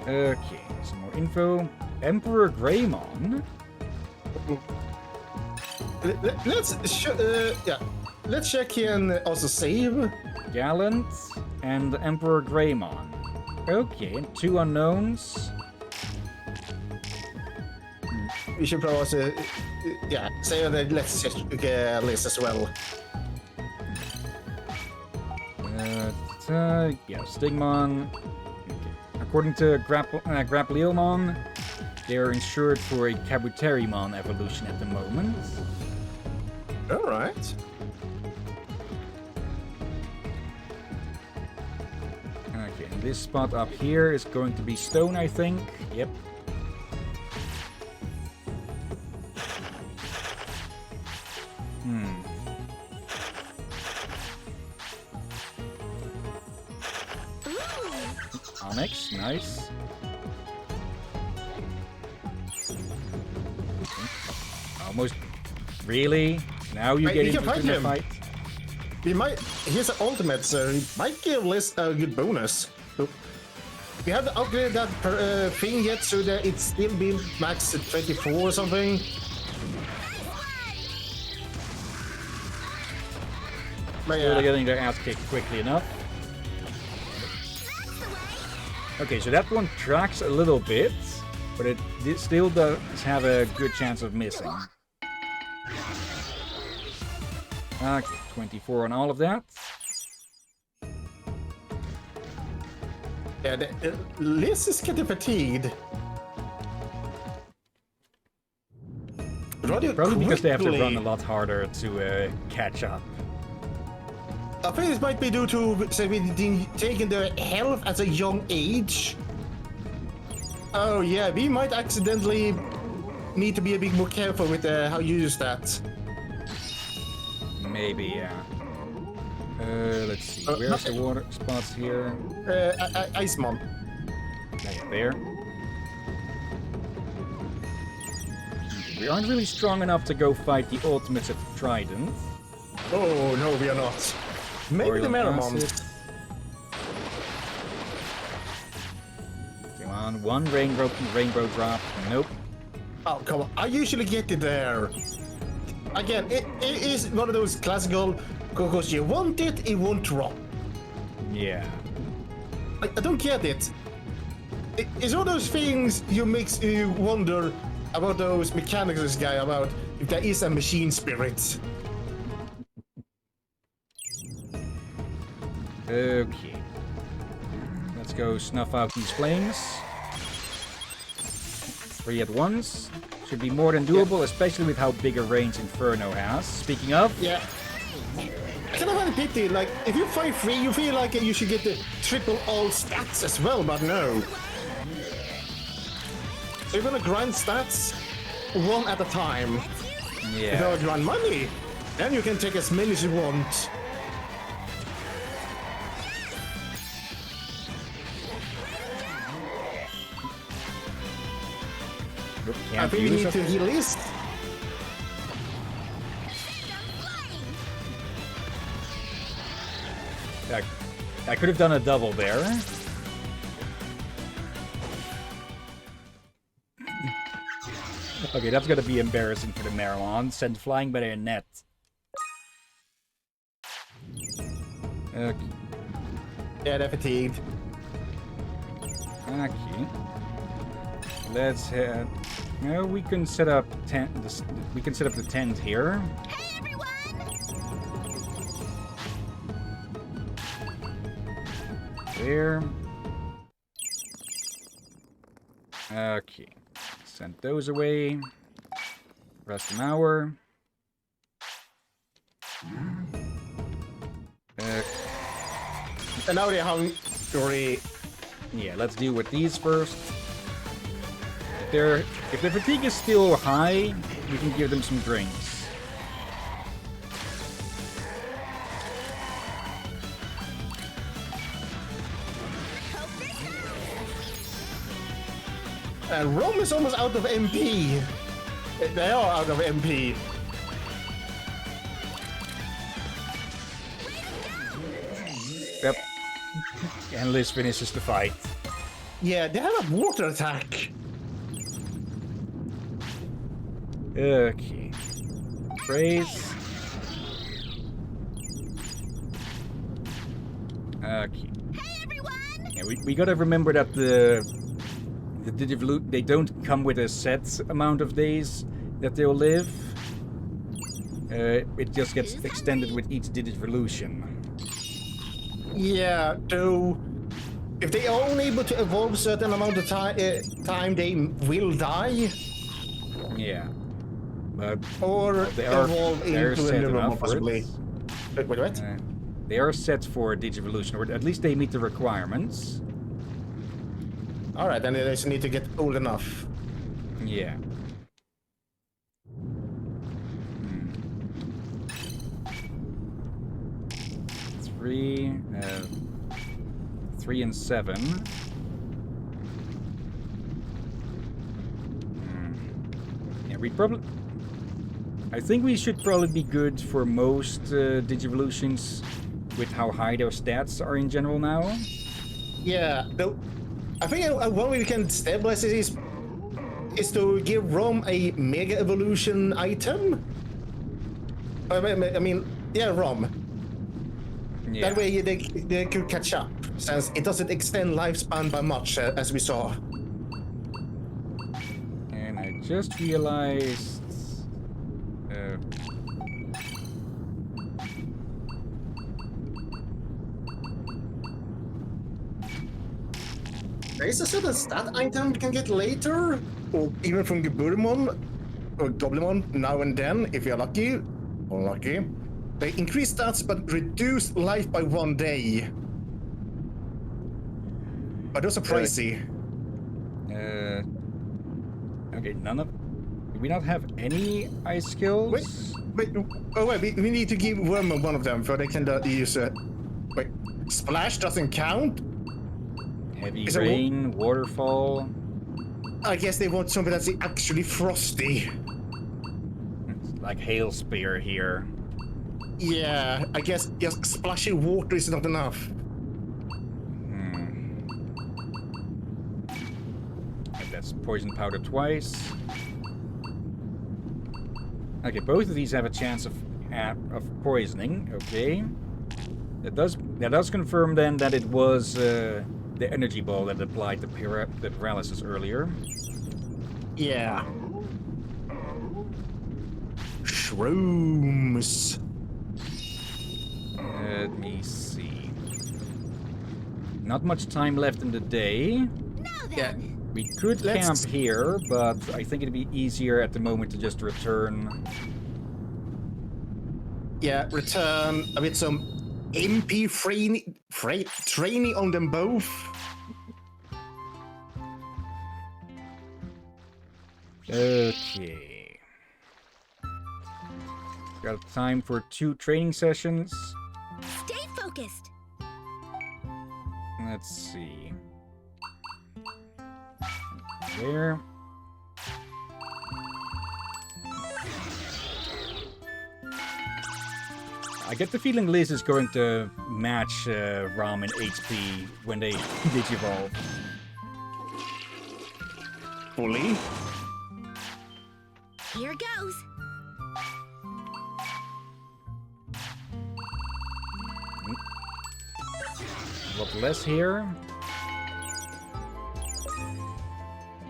Okay, some more info. Emperor Greymon. Let's check here and also save. Gallant and Emperor Greymon. Okay, and 2 unknowns. We should probably also, save the let's check list as well. Stigmon. Okay. According to Grapleomon, they are insured for a Kabuterimon evolution at the moment. All right. Okay, and this spot up here is going to be stone, I think. Yep. Onyx, nice. Almost. Really? Now you get into the fight? We might. Here's an ultimate, so he might give Liz a good bonus. So we haven't upgraded that thing yet, so that it's still been max at 24 or something. But yeah. Really getting their ass kicked quickly enough. Okay, so that one tracks a little bit, but it still does have a good chance of missing. 24 on all of that. Yeah, Liz is getting fatigued. Probably because they have to run a lot harder to catch up. I think this might be due to taking the health at a young age. Oh yeah, we might accidentally need to be a bit more careful with how you use that. Maybe, yeah. Let's see. Where's the water spots here? Icemon. Yeah, there. We aren't really strong enough to go fight the ultimates of Trident. Oh no, we are not. Maybe the Meramon. Come on, one rainbow drop. Nope. Oh come on! I usually get it there. Again, it is one of those classical. Because you want it, it won't drop. Yeah. I don't get it. It's one of those things makes you wonder about those mechanics guy about if there is a machine spirit. Okay. Let's go snuff out these flames. 3 at once. Should be more than doable, especially with how big a range Inferno has. Speaking of... Yeah. Kind of a pity, like, if you fight 3, you feel like you should get the triple all stats as well, but no. So you're gonna grind stats one at a time. Yeah. If you don't grind money, then you can take as many as you want. I think we need to heal this. I could have done a double there. Okay, that's gonna be embarrassing for the Meramon. Sent flying by their net. Okay. Yeah, they're fatigued. Okay. Let's head. No, we can set up tent. We can set up the tent here. Hey everyone! There. Okay. Send those away. Rest an hour. And now they're hungry. Yeah, let's deal with these first. If their fatigue is still high, we can give them some drinks. Rome is almost out of MP. They are out of MP. Yep. And Liz finishes the fight. Yeah, they have a water attack. Okay. Praise. Okay. Hey everyone! Yeah, we gotta remember that the Digivolu they don't come with a set amount of days that they'll live. It just gets Who's extended hungry? with each Digivolution. Yeah, though, if they are only able to evolve a certain amount of time, they will die. Yeah. But Or they are evolve into a set new one, enough for possibly. it. What? They are set for Digivolution, or at least they meet the requirements. Alright, then they just need to get old enough. Yeah. 3, 3 and 7. Yeah, we probably... I think we should probably be good for most Digivolutions with how high their stats are in general now. Yeah, though, I think one way we can stabilize it is to give Rom a Mega Evolution item. I mean, yeah, Rom. Yeah. That way they could catch up, since it doesn't extend lifespan by much, as we saw. And I just realized... There is a certain stat item we can get later, or even from Geburmon or Goblimon now and then, if you're lucky. Or lucky. They increase stats but reduce life by 1 day. But those are pricey. Okay, none of... Do we not have any ice skills? Wait, we need to give Wormon one of them, so they can use it. Wait, Splash doesn't count? Heavy Is it rain, waterfall. I guess they want something that's actually frosty. It's like hail spear here. Yeah, I guess just splashy water is not enough. That's poison powder twice. Okay, both of these have a chance of poisoning. Okay, that does confirm then that it was the energy ball that applied the paralysis earlier. Yeah. Shrooms. Let me see. Not much time left in the day. Now then! Yeah. We could camp here, but I think it'd be easier at the moment to just return. Yeah, return with some MP training on them both. Okay. Got time for 2 training sessions. Stay focused! Let's see. There. I get the feeling Liz is going to match Ram in HP when they digivolve. Fully. Here goes! A lot less here.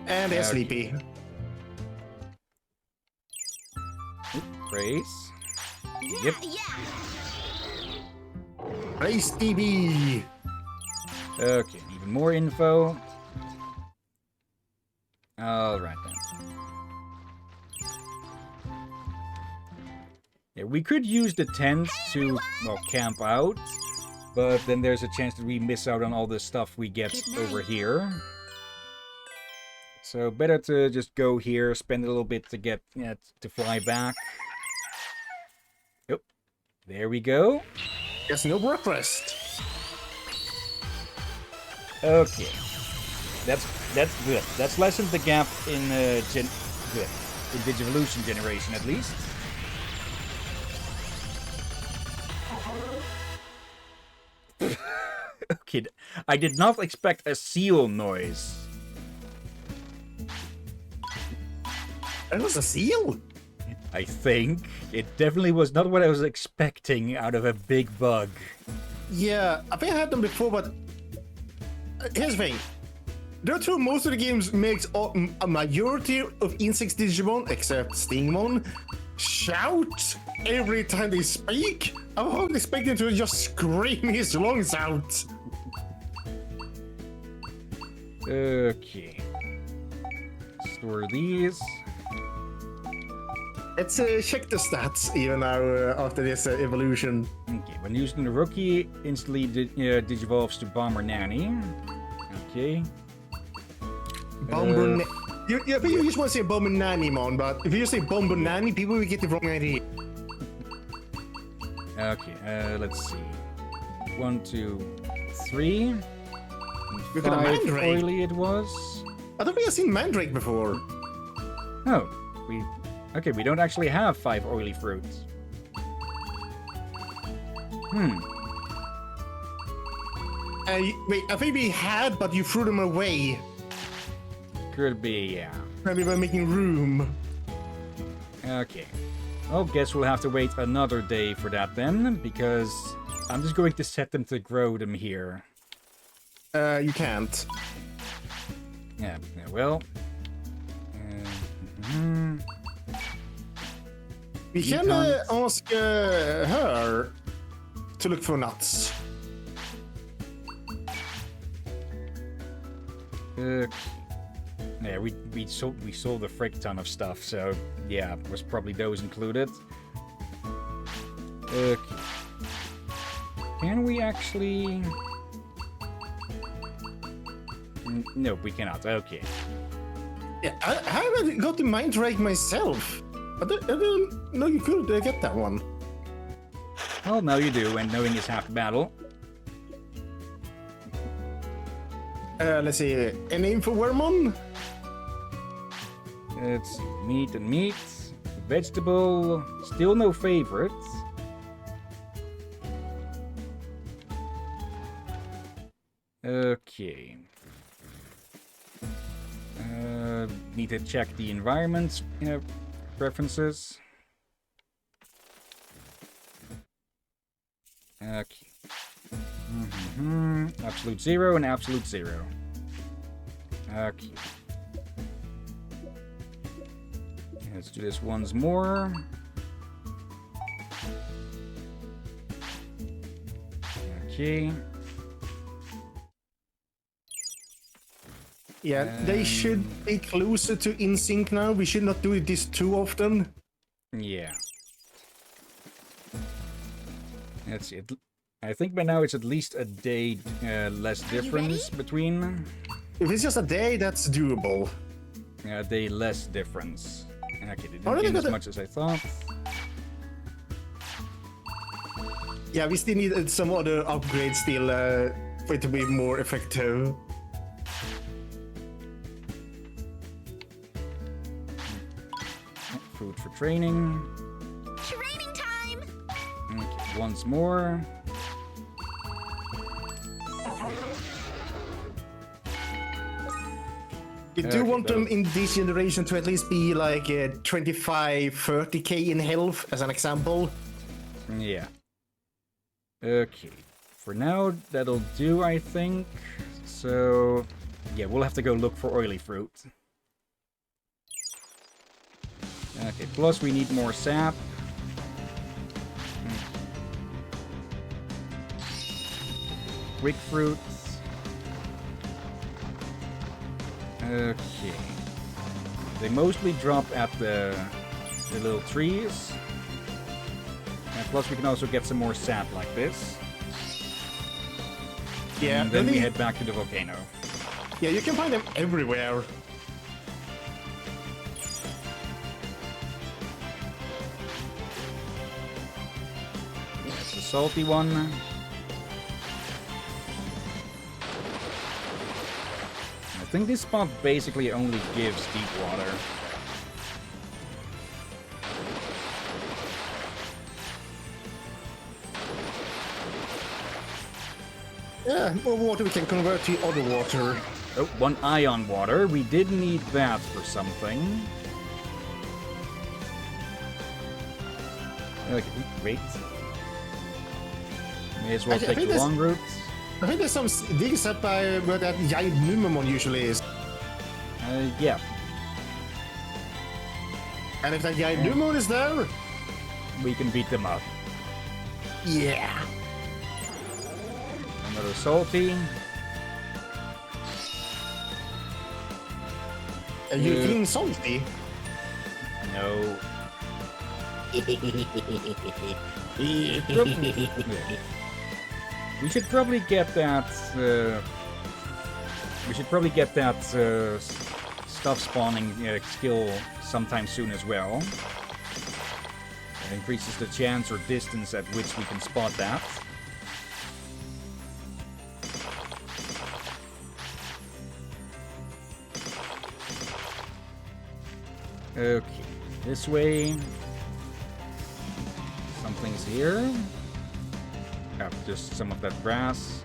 And they're sleepy. Race. Yeah, Yep. yeah! Race DB. Okay, even more info. Alright then. Yeah, we could use the tent to, well, camp out, but then there's a chance that we miss out on all the stuff we get over here. So better to just go here, spend a little bit to get, to fly back. Yep. There we go. There's no breakfast. Okay. That's good. That's lessened the gap in in Digivolution generation at least. Okay, I did not expect a seal noise. That was a seal? I think. It definitely was not what I was expecting out of a big bug. Yeah, I think I had them before, but here's the thing. There too, most of the games makes a majority of insect Digimon, except Stingmon, shout every time they speak. I was expecting to just scream his lungs out. Okay. Store these. Let's check the stats even now after this evolution. Okay, when using the rookie, instantly digivolves to Bomber Nanny. Okay. Bomber I think you just want to say Bomber Nanny, man, but if you just say Bomber Nanny, people will get the wrong idea. Okay, let's see. 1, 2, 3. Look at a 5 Mandrake. oily it was. I don't think I've seen Mandrake before. Oh, okay, we don't actually have 5 oily fruits. Wait, I think we had, but you threw them away. Could be, yeah. Maybe we're making room. Okay. Well, guess we'll have to wait another day for that then, because I'm just going to set them to grow them here. You can't. Yeah, well. We can can't. ask her to look for nuts. Yeah, we sold a frick ton of stuff, so yeah, was probably those included. Okay. Can we actually? No, we cannot. Okay. Yeah, I haven't got the Mandrake myself. I didn't know you could get that one. Well, now you do, and knowing is half the battle. Let's see. A name for Wormon? Let's see. Meat and meat. Vegetable. Still no favorites. Okay. Need to check the environment preferences. Okay. Absolute 0 and absolute 0. Okay. Let's do this once more. Okay. Yeah, they should be closer to in sync now. We should not do this too often. Yeah. Let's see. I think by now it's at least a day less difference between. If it's just a day, that's doable. A day less difference. Okay, they Already didn't gain got as a- much as I thought. Yeah, we still need some other upgrades still for it to be more effective. Food for training. Training time! Okay, once more. You do Okay, want them that- in this generation to at least be like 25, 30k in health, as an example. Yeah. Okay. For now, that'll do, I think. So, yeah, we'll have to go look for oily fruit. Okay, plus we need more sap. Quick fruits. Okay. They mostly drop at the little trees. And plus we can also get some more sap like this. Yeah, And then let we me- head back to the volcano. Yeah, you can find them everywhere. That's the salty one. I think this spot basically only gives deep water. more water we can convert to other water. Oh, 1 ion water. We did need that for something. Okay, wait. May as well I take think the this- long route. I think there's some digs up by where that giant Numemon usually is. Yeah. And if that giant Numemon is there, We can beat them up. yeah. Another salty. And you're Yeah. feeling salty. No. We should probably get that. We should probably get that stuff spawning skill sometime soon as well. It increases the chance or distance at which we can spot that. Okay, this way. Something's here. Just some of that grass.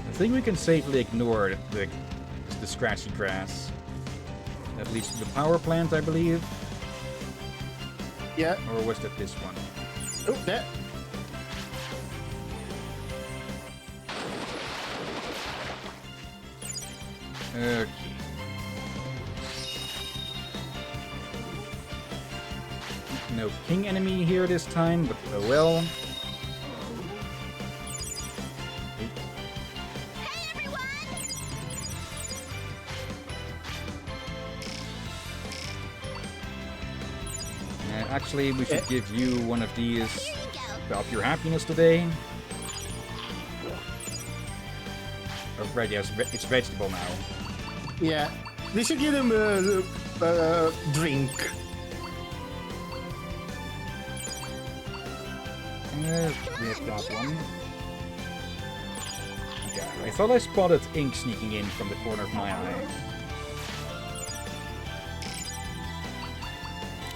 I think we can safely ignore the scratchy grass. That leads to the power plant, I believe. Yeah. Or was that this one? Oh, there. Okay. No king enemy here this time, but oh well. Hey, everyone! Actually, we should give you one of these Here you go. to up your happiness today. Oh, right, yes, it's vegetable now. Yeah. They should give him a drink. There's that one. Yeah, I thought I spotted ink sneaking in from the corner of my eye.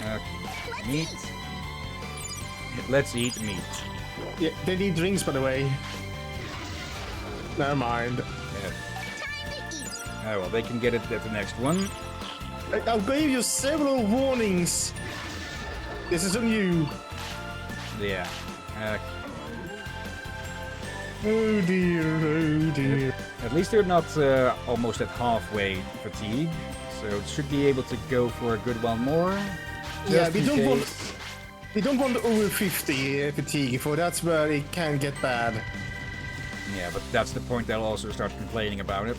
Okay, meat. Let's eat meat. Yeah, they need drinks, by the way. Never mind. Yeah. Time to eat. Oh, well, they can get it at the next one. I gave you several warnings. This is on you. Yeah. Oh dear, oh dear. At least they're not almost at halfway fatigue, so it should be able to go for a good while more. Yeah, just we in don't want case. we don't want over 50 fatigue, for that's where it can get bad. Yeah, but that's the point they'll also start complaining about it.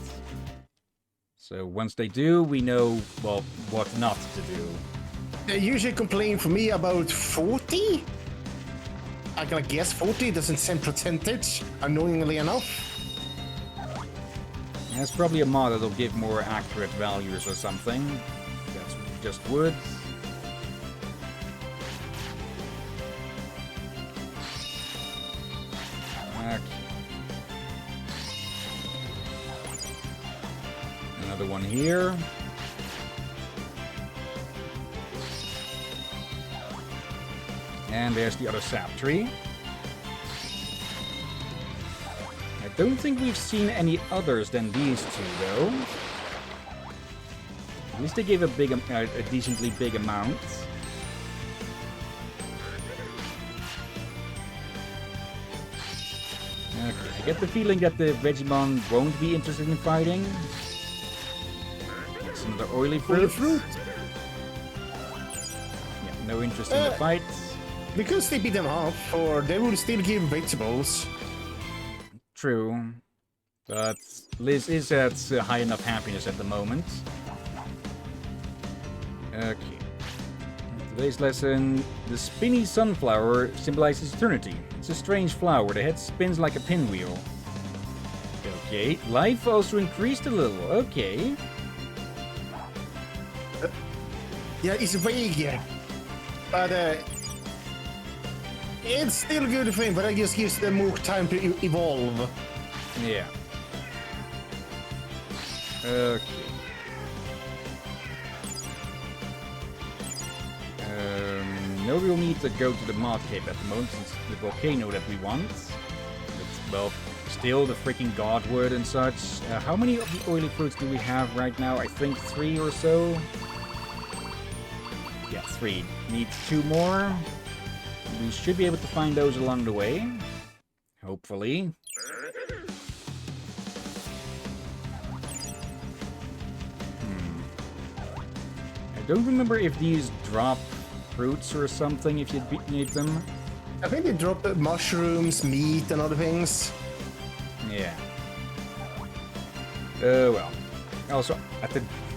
So once they do, we know, well, what not to do. They usually complain for me about 40. I can guess 40 doesn't seem percentage, annoyingly enough. There's probably a mod that'll give more accurate values or something. That's just wood. Okay. Another one here. And there's the other sap tree. I don't think we've seen any others than these two, though. At least they gave a decently big amount. Okay, I get the feeling that the Digimon won't be interested in fighting. It's another oily fruit. Yeah, no interest in the fight. Because they beat them up, or they will still give vegetables. True. But Liz is at high enough happiness at the moment. Okay. Today's lesson. The spinny sunflower symbolizes eternity. It's a strange flower. The head spins like a pinwheel. Okay. Life also increased a little. Okay. Yeah, it's vague. But it's still a good thing, but I guess gives them more time to evolve. Yeah. Okay. No real need to go to the Mod Cape at the moment, since the volcano that we want. But well, still the freaking Godwood and such. How many of the oily fruits do we have right now? I think 3 or so. Yeah, 3. Needs 2 more. We should be able to find those along the way. Hopefully. I don't remember if these drop fruits or something if you need them. I think they drop mushrooms, meat, and other things. Yeah. Well. Also,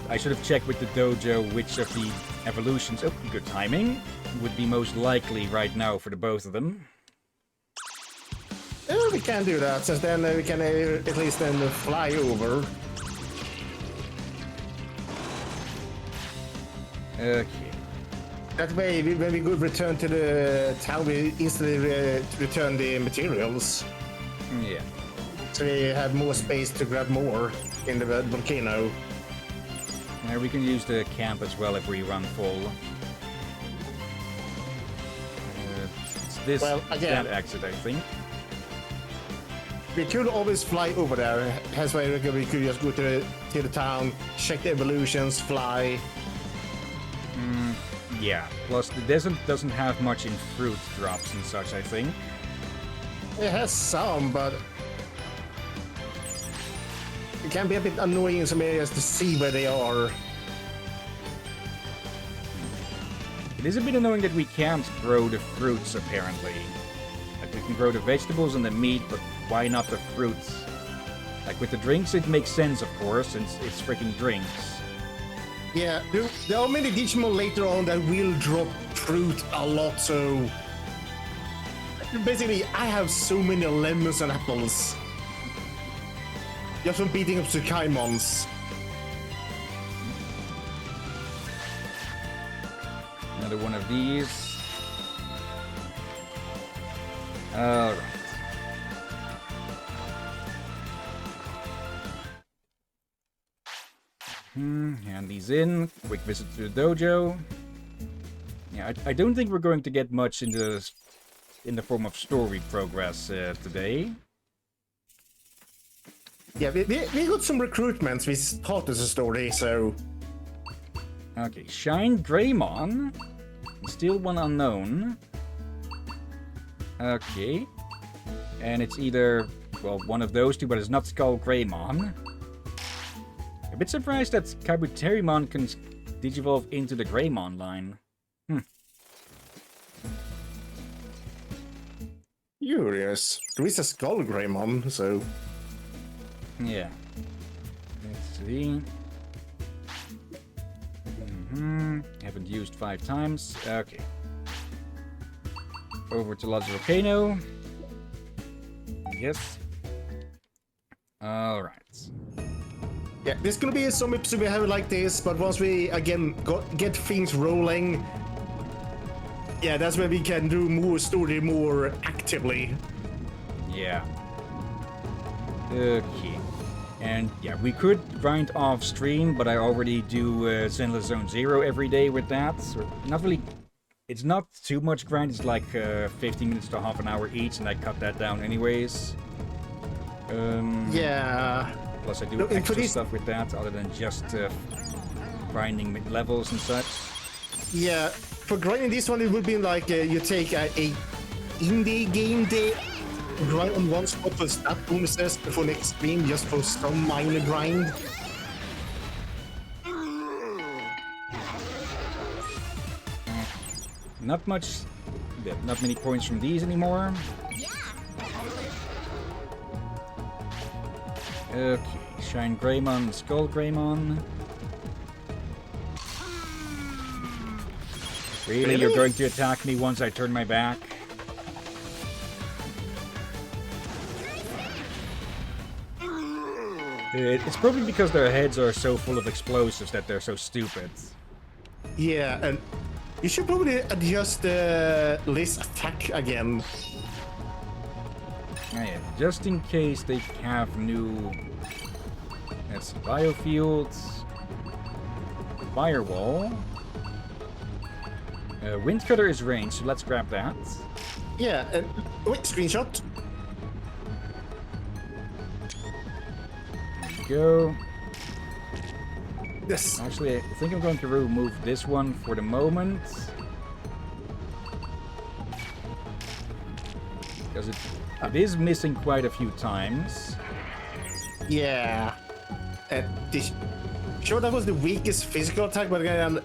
I should have checked with the dojo which of the evolutions, oh, good timing, would be most likely right now for the both of them. We can do that, since then we can at least then fly over. Okay. That way, when we could return to the town, we instantly return the materials. Yeah. So we have more space to grab more in the volcano. And we can use the camp as well if we run full. It's this, Well, again, that exit, I think. we could always fly over there. That's why we could just go to the town, check the evolutions, fly. Yeah. Plus, the desert doesn't have much in fruit drops and such, I think. It has some, but it can be a bit annoying in some areas to see where they are. It is a bit annoying that we can't grow the fruits, apparently. Like, we can grow the vegetables and the meat, but why not the fruits? Like, with the drinks, it makes sense, of course, since it's freaking drinks. Yeah, there are many Digimon later on that will drop fruit a lot, so... Basically, I have so many lemons and apples. Just from beating up Tsukaimons. Another one of these. Alright. Hand these in. Quick visit to the dojo. Yeah, I don't think we're going to get much in the form of story progress today. Yeah, we got some recruitments. We started the story, so... Okay, Shine Greymon. Still one unknown. Okay. And it's either, well, one of those two, but it's not Skull Greymon. A bit surprised that Kabuterimon can digivolve into the Greymon line. Curious. There is a Skull Greymon, so... Yeah. Let's see. Haven't used 5 times. Okay. Over to Lodge Volcano. Yes. Alright. Yeah, this is gonna be some episode we have like this, but once we again get things rolling, yeah, that's when we can do more story more actively. Yeah. Okay. And yeah, we could grind off stream, but I already do Zenless Zone 0 every day with that. So not really. It's not too much grind. It's like 15 minutes to half an hour each, and I cut that down anyways. Yeah. Plus, I do Look, extra stuff with that, other than just grinding levels and such. Yeah, for grinding this one, it would be like you take a indie game day, grind on one spot for stat bonuses before next stream, just for some minor grind. Not much. Yeah, not many points from these anymore. Yeah. Okay, Shine Greymon, Skull Greymon. Really? You're going to attack me once I turn my back? It's probably because their heads are so full of explosives that they're so stupid. Yeah, and you should probably adjust the list attack again. Yeah, just in case they have new... Let's see, biofields... Firewall... Windcutter is ranged, so let's grab that. Yeah, and wait, screenshot. go. Yes. Actually, I think I'm going to remove this one for the moment. Because it is missing quite a few times. Yeah. Sure, that was the weakest physical attack, but again,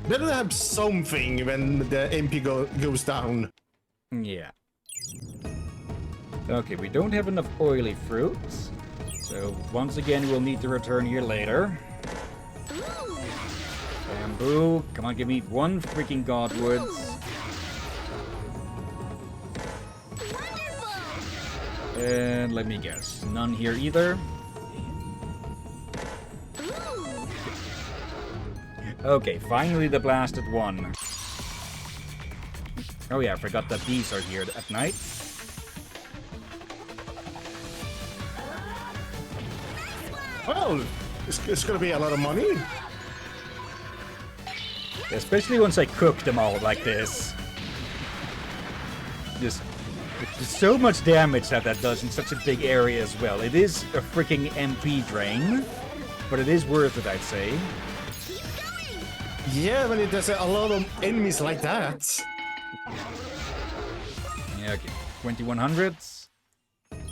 better to have something when the MP goes down. Yeah. Okay, we don't have enough oily fruits. So once again, we'll need to return here later. Ooh. Bamboo. Come on, give me one freaking godwood. Wonderful. And let me guess, none here either. Ooh. Okay, finally the blasted one. Oh yeah, I forgot that these are here at night. Well, it's gonna be a lot of money. Especially once I cook them all like this. Just there's so much damage that does in such a big area as well. It is a freaking MP drain, but it is worth it, I'd say. Keep going. Yeah, when it does a lot of enemies like that. Yeah, okay. 2100s.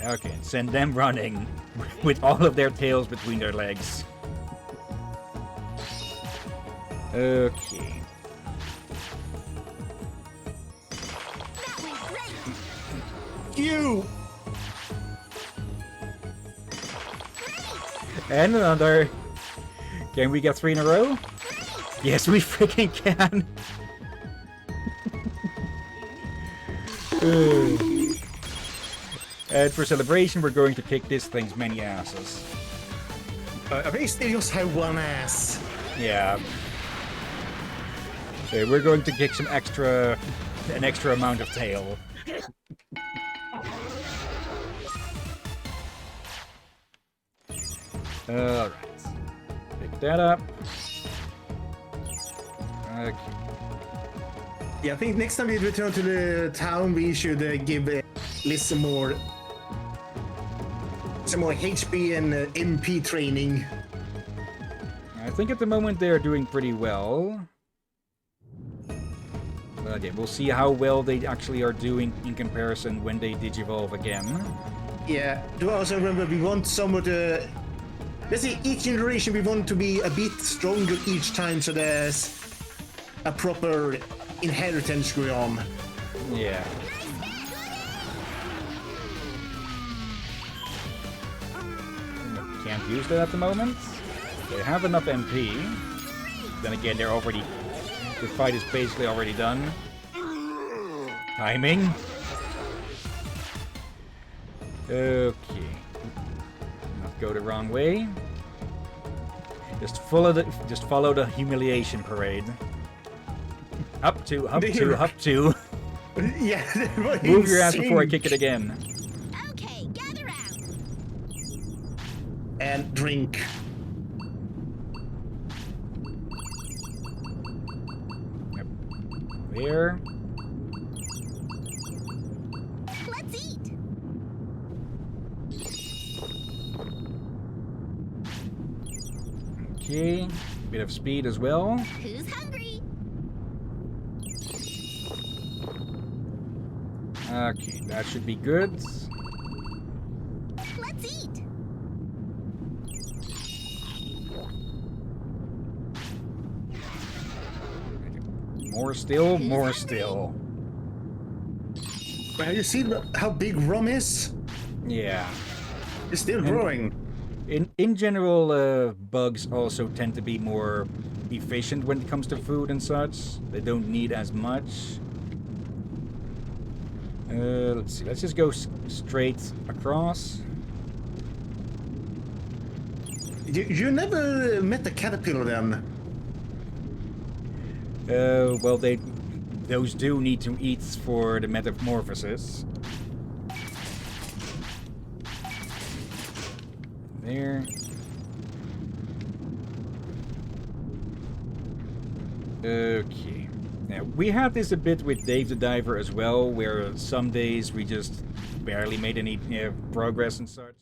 Okay, send them running with all of their tails between their legs. Okay. That went great. You! And another. Can we get 3 in a row? Yes, we freaking can. And for celebration, we're going to kick this thing's many asses. I think they just have one ass. Yeah. So we're going to kick an extra amount of tail. Alright. Pick that up. Okay. Yeah, I think next time we return to the town, we should give Liz some more HP and MP training. I think at the moment they're doing pretty well. Okay, we'll see how well they actually are doing in comparison when they digivolve again. Yeah, do I also remember we want some of the... Let's say each generation we want to be a bit stronger each time, so there's a proper inheritance going on. Yeah. Can't use that at the moment. They have enough MP. Then again, they're already... The fight is basically already done. Timing. Okay. Not go the wrong way. Just follow the humiliation parade. Up to. Yeah, Move your ass before I kick it again. Okay, gather round. And drink. Yep. There. Let's eat. Okay. Bit of speed as well. Who's hungry? Okay, that should be good. Let's eat. More still, more still. Have you seen how big Rum is? Yeah. It's still growing. In general, bugs also tend to be more efficient when it comes to food and such. They don't need as much. Let's see. Let's just go straight across. You never met the caterpillar then? Well, those do need to eat for the metamorphosis. There. Okay. Now, we had this a bit with Dave the Diver as well, where some days we just barely made any progress and such.